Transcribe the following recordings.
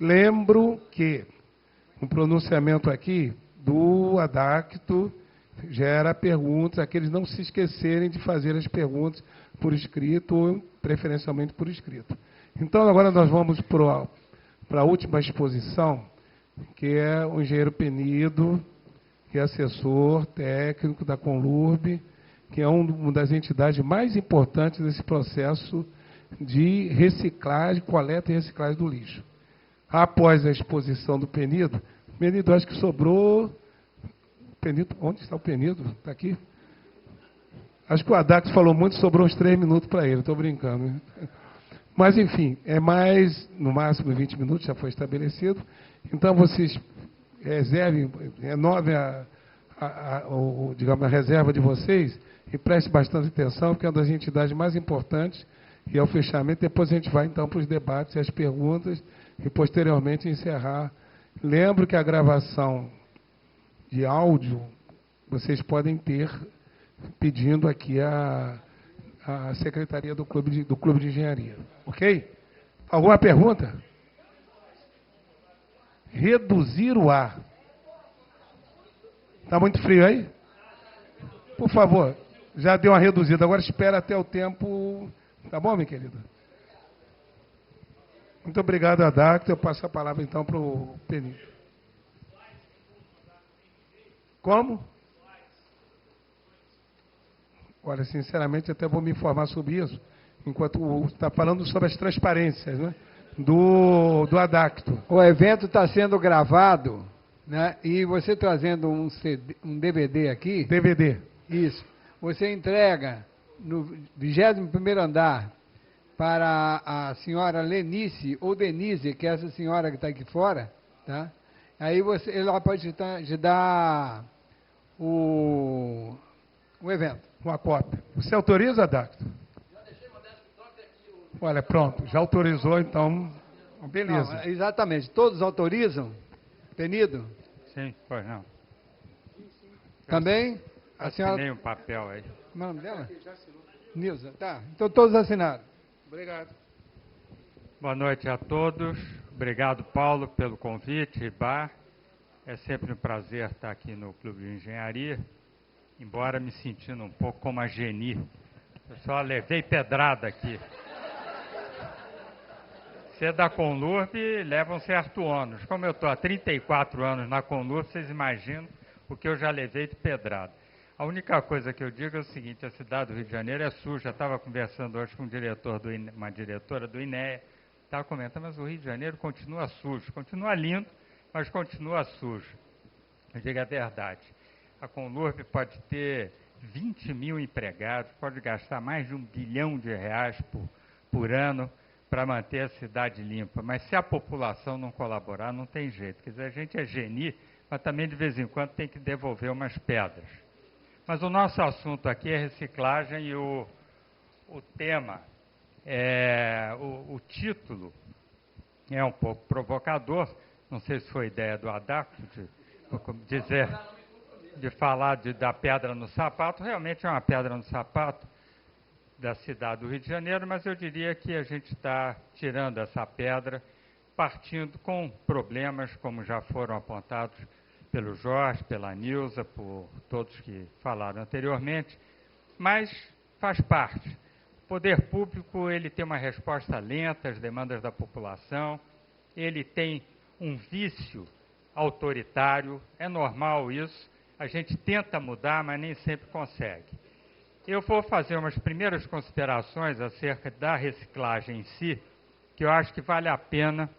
Lembro que o pronunciamento aqui do adacto gera perguntas, aqueles não se esquecerem de fazer as perguntas por escrito ou preferencialmente por escrito. Então, agora nós vamos para a última exposição, que é o engenheiro Penido, que é assessor técnico da Conlurb, que é uma das entidades mais importantes desse processo de reciclagem, coleta e reciclagem do lixo. Após a exposição do Penido, acho que sobrou... Penido, onde está o Penido? Está aqui? Acho que o Adax falou muito, sobrou uns 3 minutos para ele, estou brincando. Né? Mas, enfim, é mais, no máximo 20 minutos, já foi estabelecido. Então, vocês reservem, renovem digamos, a reserva de vocês e prestem bastante atenção, porque é uma das entidades mais importantes, e ao fechamento, depois a gente vai, então, para os debates e as perguntas, e posteriormente encerrar. Lembro que a gravação de áudio vocês podem ter pedindo aqui a secretaria do Clube de Engenharia. Ok? Alguma pergunta? Reduzir o ar. Está muito frio aí? Por favor, já deu uma reduzida, agora espera até o tempo. Tá bom, minha querida? Muito obrigado, Adacto. Eu passo a palavra então para o Penido. Como? Olha, sinceramente, até vou me informar sobre isso, enquanto está falando sobre as transparências, né? Do Adacto. O evento está sendo gravado, né? E você trazendo um DVD aqui... DVD. Isso. Você entrega no 21º andar para a senhora Lenice, ou Denise, que é essa senhora que está aqui fora, tá? Aí ela pode te dar o evento. Uma cópia. Você autoriza, Adacto? Já deixei uma desktop aqui. Olha, pronto, já autorizou, então, beleza. Não, exatamente. Todos autorizam? Penido? Sim, pois não. Também? A senhora... Assinei um papel aí. Como é o nome dela? Nilza. Tá, então todos assinaram. Obrigado. Boa noite a todos. Obrigado, Paulo, pelo convite, Ibar. É sempre um prazer estar aqui no Clube de Engenharia, embora me sentindo um pouco como a Geni. Eu só levei pedrada aqui. Ser da Conlurb leva um certo ônus. Como eu estou há 34 anos na Conlurb, vocês imaginam o que eu já levei de pedrada. A única coisa que eu digo é o seguinte: a cidade do Rio de Janeiro é suja. Eu estava conversando hoje com uma diretora do INEA, estava comentando, mas o Rio de Janeiro continua sujo, continua lindo, mas continua sujo. Eu digo a verdade. A Conlurb pode ter 20 mil empregados, pode gastar mais de R$1 bilhão por ano para manter a cidade limpa, mas se a população não colaborar, não tem jeito. Quer dizer, a gente é geni, mas também de vez em quando tem que devolver umas pedras. Mas o nosso assunto aqui é reciclagem e o tema, o título é um pouco provocador, não sei se foi ideia do Adacto de falar da pedra no sapato. Realmente é uma pedra no sapato da cidade do Rio de Janeiro, mas eu diria que a gente está tirando essa pedra, partindo com problemas, como já foram apontados pelo Jorge, pela Nilza, por todos que falaram anteriormente, mas faz parte. O poder público ele tem uma resposta lenta às demandas da população, ele tem um vício autoritário, é normal isso, a gente tenta mudar, mas nem sempre consegue. Eu vou fazer umas primeiras considerações acerca da reciclagem em si, que eu acho que vale a pena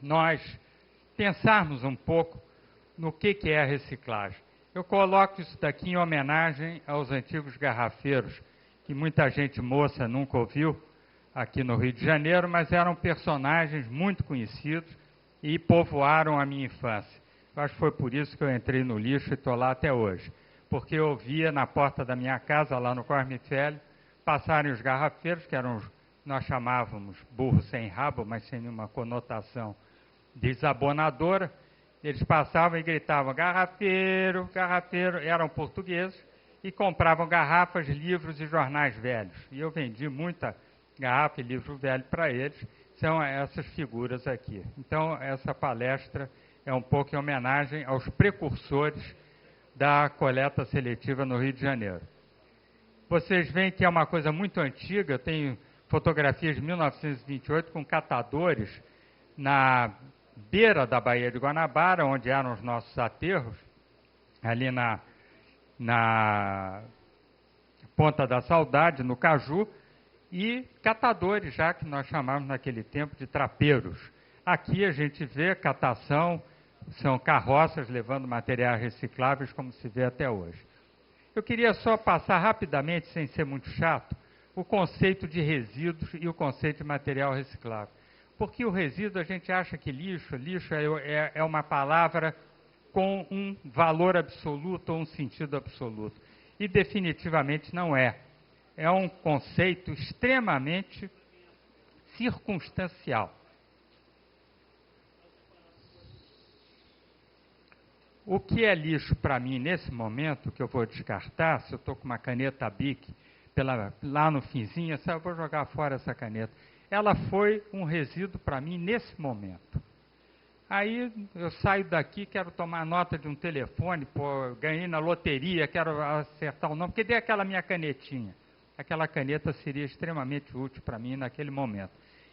nós pensarmos um pouco no que é a reciclagem. Eu coloco isso daqui em homenagem aos antigos garrafeiros, que muita gente moça nunca ouviu aqui no Rio de Janeiro, mas eram personagens muito conhecidos e povoaram a minha infância. Eu acho que foi por isso que eu entrei no lixo e estou lá até hoje. Porque eu via na porta da minha casa, lá no Cormifelho, passarem os garrafeiros, que eram, nós chamávamos burros sem rabo, mas sem nenhuma conotação desabonadora. Eles passavam e gritavam, garrafeiro, garrafeiro, eram portugueses, e compravam garrafas, livros e jornais velhos. E eu vendi muita garrafa e livro velho para eles, são essas figuras aqui. Então, essa palestra é um pouco em homenagem aos precursores da coleta seletiva no Rio de Janeiro. Vocês veem que é uma coisa muito antiga, tem fotografias de 1928 com catadores na beira da Baía de Guanabara, onde eram os nossos aterros, ali na Ponta da Saudade, no Caju, e catadores, já que nós chamávamos naquele tempo de trapeiros. Aqui a gente vê catação, são carroças levando materiais recicláveis, como se vê até hoje. Eu queria só passar rapidamente, sem ser muito chato, o conceito de resíduos e o conceito de material reciclável. Porque o resíduo, a gente acha que lixo é uma palavra com um valor absoluto ou um sentido absoluto. E definitivamente não é. É um conceito extremamente circunstancial. O que é lixo para mim nesse momento, que eu vou descartar, se eu estou com uma caneta Bic lá no finzinho, eu vou jogar fora essa caneta. Ela foi um resíduo para mim nesse momento. Aí eu saio daqui, quero tomar nota de um telefone, pô, ganhei na loteria, quero acertar o nome, porque dei aquela minha canetinha. Aquela caneta seria extremamente útil para mim naquele momento.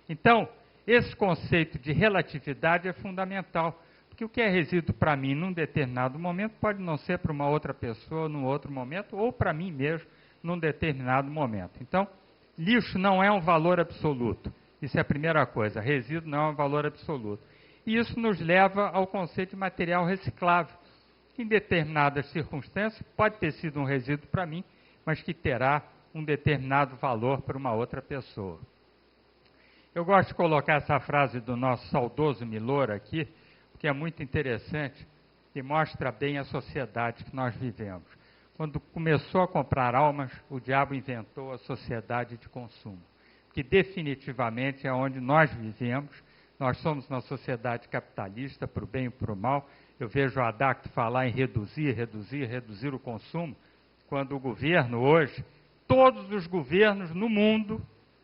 Então, esse conceito de relatividade é fundamental, porque o que é resíduo para mim num determinado momento pode não ser para uma outra pessoa num outro momento, ou para mim mesmo num determinado momento. Então, lixo não é um valor absoluto. Isso é a primeira coisa. Resíduo não é um valor absoluto. E isso nos leva ao conceito de material reciclável, que em determinadas circunstâncias pode ter sido um resíduo para mim, mas que terá um determinado valor para uma outra pessoa. Eu gosto de colocar essa frase do nosso saudoso Milor aqui, porque é muito interessante e mostra bem a sociedade que nós vivemos. Quando começou a comprar almas, o diabo inventou a sociedade de consumo, que definitivamente é onde nós vivemos. Nós somos uma sociedade capitalista, para o bem e para o mal. Eu vejo o Adacto falar em reduzir o consumo, quando o governo hoje, todos os governos no mundo,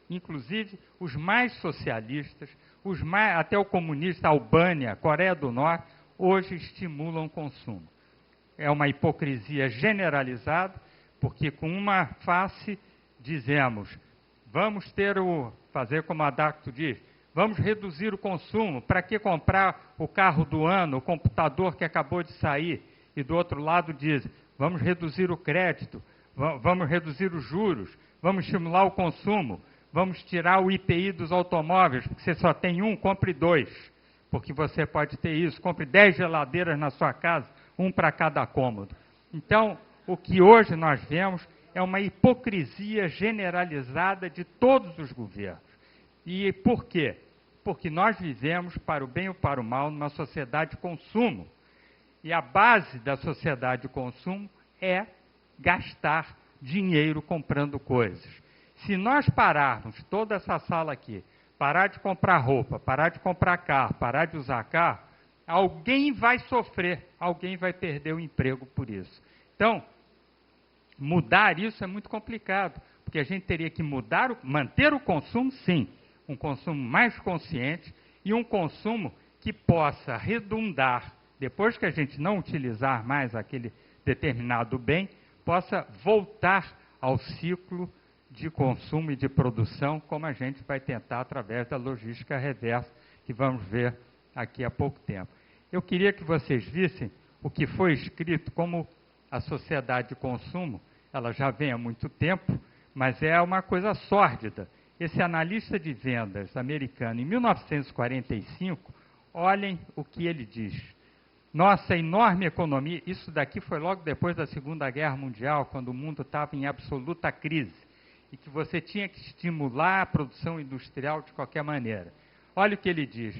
inclusive os mais socialistas, até o comunista Albânia, Coreia do Norte, hoje estimulam o consumo. É uma hipocrisia generalizada, porque com uma face dizemos, vamos fazer como o Adacto diz, vamos reduzir o consumo, para que comprar o carro do ano, o computador que acabou de sair? E do outro lado diz, vamos reduzir o crédito, vamos reduzir os juros, vamos estimular o consumo, vamos tirar o IPI dos automóveis, porque você só tem um, compre 2, porque você pode ter isso, compre 10 geladeiras na sua casa, um para cada cômodo. Então, o que hoje nós vemos é uma hipocrisia generalizada de todos os governos. E por quê? Porque nós vivemos, para o bem ou para o mal, numa sociedade de consumo. E a base da sociedade de consumo é gastar dinheiro comprando coisas. Se nós pararmos, toda essa sala aqui, parar de comprar roupa, parar de comprar carro, parar de usar carro, alguém vai sofrer, alguém vai perder o emprego por isso. Então, mudar isso é muito complicado, porque a gente teria que manter o consumo, sim, um consumo mais consciente e um consumo que possa redundar, depois que a gente não utilizar mais aquele determinado bem, possa voltar ao ciclo de consumo e de produção, como a gente vai tentar através da logística reversa, que vamos ver aqui há pouco tempo. Eu queria que vocês vissem o que foi escrito como a sociedade de consumo, ela já vem há muito tempo, mas é uma coisa sórdida. Esse analista de vendas americano, em 1945, olhem o que ele diz. Nossa enorme economia, isso daqui foi logo depois da Segunda Guerra Mundial, quando o mundo estava em absoluta crise, e que você tinha que estimular a produção industrial de qualquer maneira. Olha o que ele diz.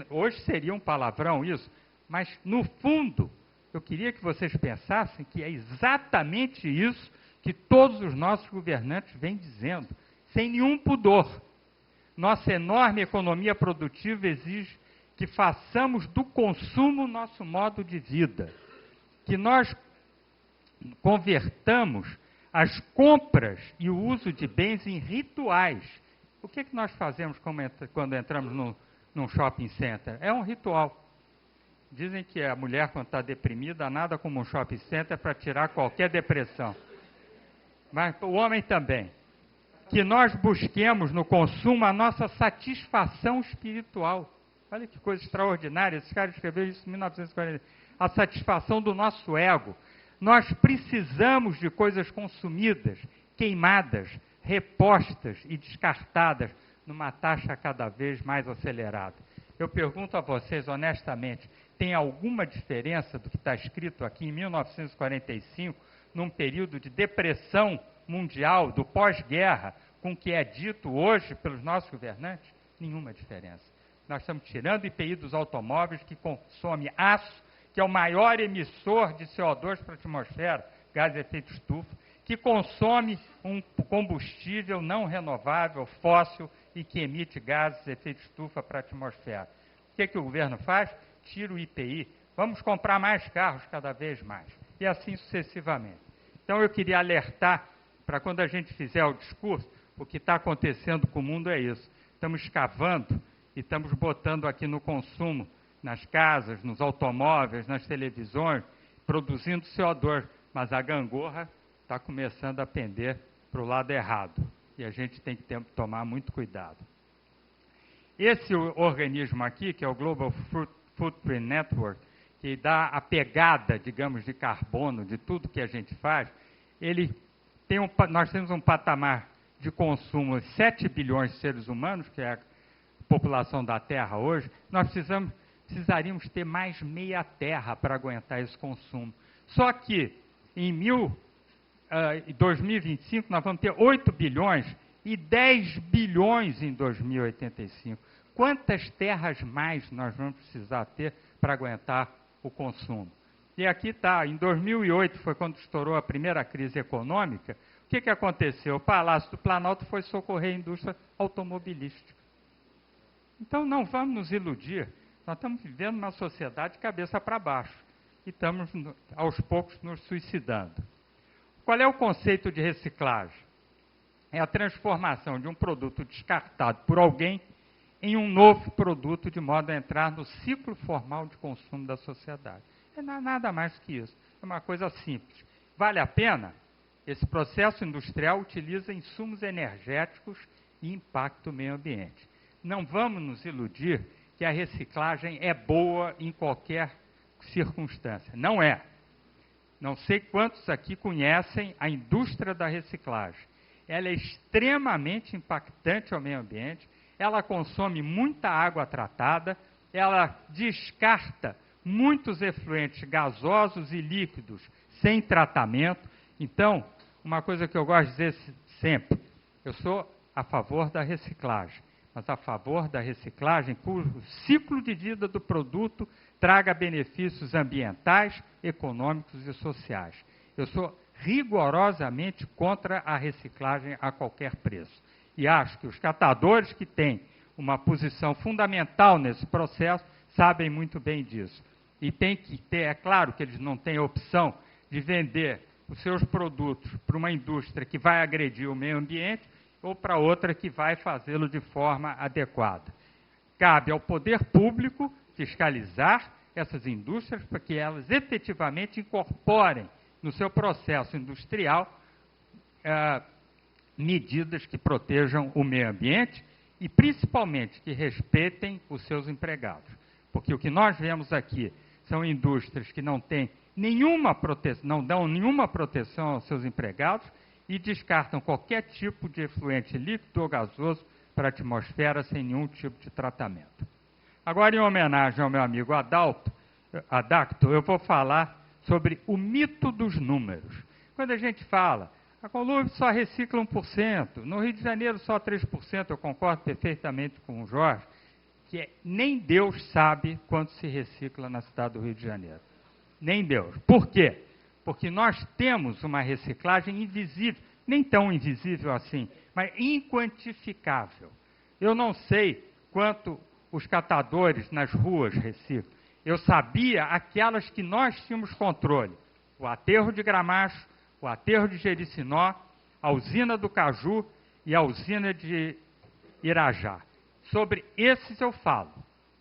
Hoje seria um palavrão isso, mas no fundo, eu queria que vocês pensassem que é exatamente isso que todos os nossos governantes vêm dizendo, sem nenhum pudor. Nossa enorme economia produtiva exige que façamos do consumo nosso modo de vida, que nós convertamos as compras e o uso de bens em rituais. O que nós fazemos quando entramos num shopping center? É um ritual. Dizem que a mulher, quando está deprimida, nada como um shopping center para tirar qualquer depressão. Mas o homem também. Que nós busquemos no consumo a nossa satisfação espiritual. Olha que coisa extraordinária, esse cara escreveu isso em 1940. A satisfação do nosso ego. Nós precisamos de coisas consumidas, queimadas, repostas e descartadas numa taxa cada vez mais acelerada. Eu pergunto a vocês honestamente, tem alguma diferença do que está escrito aqui em 1945, num período de depressão mundial, do pós-guerra, com o que é dito hoje pelos nossos governantes? Nenhuma diferença. Nós estamos tirando IPI dos automóveis, que consome aço, que é o maior emissor de CO2 para a atmosfera, gás de efeito estufa, que consome um combustível não renovável, fóssil, e que emite gases de efeito estufa para a atmosfera. O que o governo faz? Tira o IPI, vamos comprar mais carros cada vez mais, e assim sucessivamente. Então eu queria alertar, para quando a gente fizer o discurso, o que está acontecendo com o mundo é isso. Estamos escavando e estamos botando aqui no consumo, nas casas, nos automóveis, nas televisões, produzindo CO2, mas a gangorra está começando a pender para o lado errado, e a gente tem que tomar muito cuidado. Esse organismo aqui, que é o Global Footprint Network, que dá a pegada, digamos, de carbono de tudo que a gente faz, nós temos um patamar de consumo de 7 bilhões de seres humanos, que é a população da Terra hoje. Nós precisaríamos ter mais meia Terra para aguentar esse consumo. Só que em 2025 nós vamos ter 8 bilhões e 10 bilhões em 2085. Quantas terras mais nós vamos precisar ter para aguentar o consumo? E aqui está, em 2008 foi quando estourou a primeira crise econômica. O que aconteceu? O Palácio do Planalto foi socorrer a indústria automobilística. Então não vamos nos iludir, nós estamos vivendo uma sociedade de cabeça para baixo e estamos aos poucos nos suicidando. Qual é o conceito de reciclagem? É a transformação de um produto descartado por alguém em um novo produto, de modo a entrar no ciclo formal de consumo da sociedade. É nada mais que isso, é uma coisa simples. Vale a pena? Esse processo industrial utiliza insumos energéticos e impacta o meio ambiente. Não vamos nos iludir que a reciclagem é boa em qualquer circunstância. Não é. Não sei quantos aqui conhecem a indústria da reciclagem. Ela é extremamente impactante ao meio ambiente, ela consome muita água tratada, ela descarta muitos efluentes gasosos e líquidos sem tratamento. Então, uma coisa que eu gosto de dizer sempre, eu sou a favor da reciclagem, mas a favor da reciclagem cujo ciclo de vida do produto traga benefícios ambientais, econômicos e sociais. Eu sou rigorosamente contra a reciclagem a qualquer preço. E acho que os catadores que têm uma posição fundamental nesse processo sabem muito bem disso. E tem que ter, é claro que eles não têm opção de vender os seus produtos para uma indústria que vai agredir o meio ambiente ou para outra que vai fazê-lo de forma adequada. Cabe ao poder público fiscalizar essas indústrias para que elas efetivamente incorporem no seu processo industrial medidas que protejam o meio ambiente e, principalmente, que respeitem os seus empregados. Porque o que nós vemos aqui são indústrias que não têm nenhuma proteção, não dão nenhuma proteção aos seus empregados e descartam qualquer tipo de efluente líquido ou gasoso para a atmosfera sem nenhum tipo de tratamento. Agora, em homenagem ao meu amigo Adacto, eu vou falar sobre o mito dos números. Quando a gente fala, a Colombo só recicla 1%, no Rio de Janeiro só 3%, eu concordo perfeitamente com o Jorge, que nem Deus sabe quanto se recicla na cidade do Rio de Janeiro. Nem Deus. Por quê? Porque nós temos uma reciclagem invisível, nem tão invisível assim, mas inquantificável. Eu não sei quanto os catadores nas ruas reciclam. Eu sabia aquelas que nós tínhamos controle. O aterro de Gramacho, o aterro de Jericinó, a usina do Caju e a usina de Irajá. Sobre esses eu falo,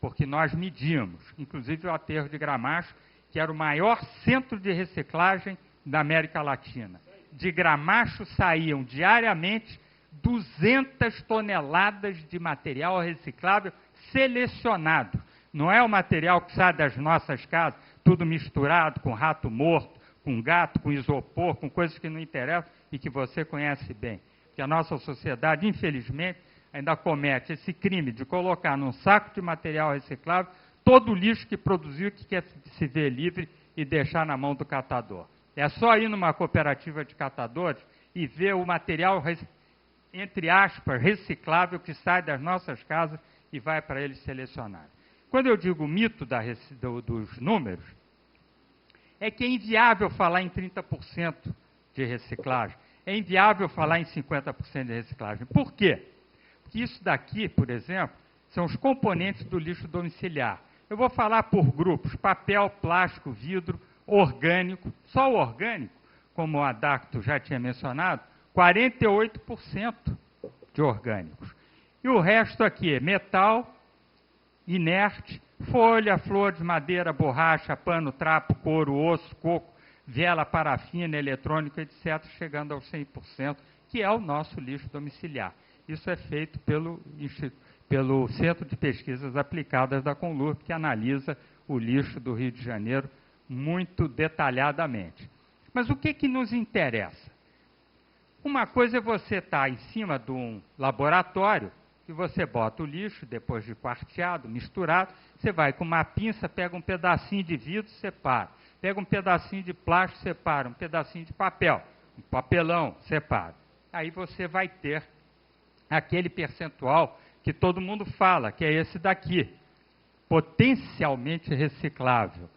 porque nós medimos, inclusive o aterro de Gramacho, que era o maior centro de reciclagem da América Latina. De Gramacho saíam diariamente 200 toneladas de material reciclável selecionado. Não é o material que sai das nossas casas, tudo misturado com rato morto, com gato, com isopor, com coisas que não interessam e que você conhece bem. Porque a nossa sociedade, infelizmente, ainda comete esse crime de colocar num saco de material reciclável todo o lixo que produziu e que quer se ver livre e deixar na mão do catador. É só ir numa cooperativa de catadores e ver o material, entre aspas, reciclável que sai das nossas casas e vai para eles selecionarem. Quando eu digo mito dos números, é que é inviável falar em 30% de reciclagem, é inviável falar em 50% de reciclagem. Por quê? Porque isso daqui, por exemplo, são os componentes do lixo domiciliar. Eu vou falar por grupos: papel, plástico, vidro, orgânico. Só o orgânico, como o Adacto já tinha mencionado, 48% de orgânicos. E o resto aqui é metal, inerte, folha, flores, madeira, borracha, pano, trapo, couro, osso, coco, vela, parafina, eletrônico, etc., chegando aos 100%, que é o nosso lixo domiciliar. Isso é feito pelo Centro de Pesquisas Aplicadas da Conlurb, que analisa o lixo do Rio de Janeiro muito detalhadamente. Mas o que nos interessa? Uma coisa é você estar em cima de um laboratório e você bota o lixo, depois de quarteado, misturado, você vai com uma pinça, pega um pedacinho de vidro, separa. Pega um pedacinho de plástico, separa. Um pedacinho de papel, um papelão, separa. Aí você vai ter aquele percentual que todo mundo fala, que é esse daqui, potencialmente reciclável.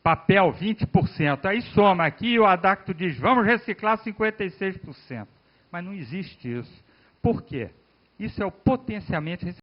Papel, 20%. Aí soma aqui e o Adacto diz, vamos reciclar 56%. Mas não existe isso. Por quê? Isso é o potencialmente reciclável.